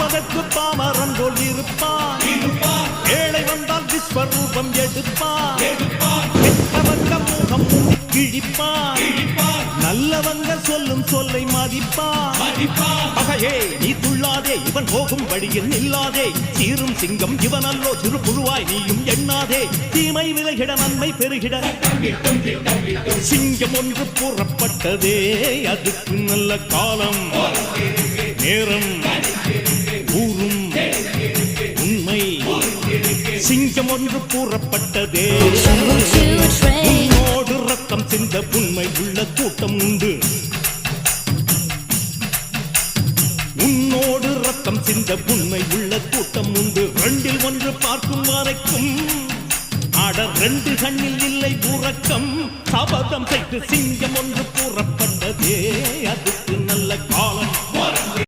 பார்ப்பதற்கு பாமரன் போல் இருப்பான். ஏழை வந்தால் விஸ்வரூபம் எடுப்பான். கெட்டவங்க முகம் மூடி கிழிப்பான். நல்லவங்க சொல்லும் சொல்லை மதிப்பான். பகையே நீ துள்ளாதே, இவன் போகும் வழியில் நில்லாதே. சீரும் சிங்கம் இவன் அல்லோ, சிறு புழுவாய் நீயும் எண்ணாதே. தீமை விலகிட நன்மை பெருகிட சிங்கம் ஒன்று கூறப்பட்டதே. அதுக்கு நல்ல காலம் நேரம் ஊரும் உண்மை. சிங்கம் ஒன்று கூறப்பட்டதே. உன்னோடு ரத்தம் சிந்த உண்மை உள்ள கூட்டம் உண்டு. உன்னோடு ரத்தம் சிந்த உண்மை உள்ள கூட்டம் உண்டு. ரெண்டில் ஒன்று பார்க்கும் வரைக்கும் ஆட ரெண்டு கண்ணில் இல்லை உறக்கம். சபதம் செய்து சிங்கம் ஒன்று கூறப்பட்டதே. அதுக்கு நல்ல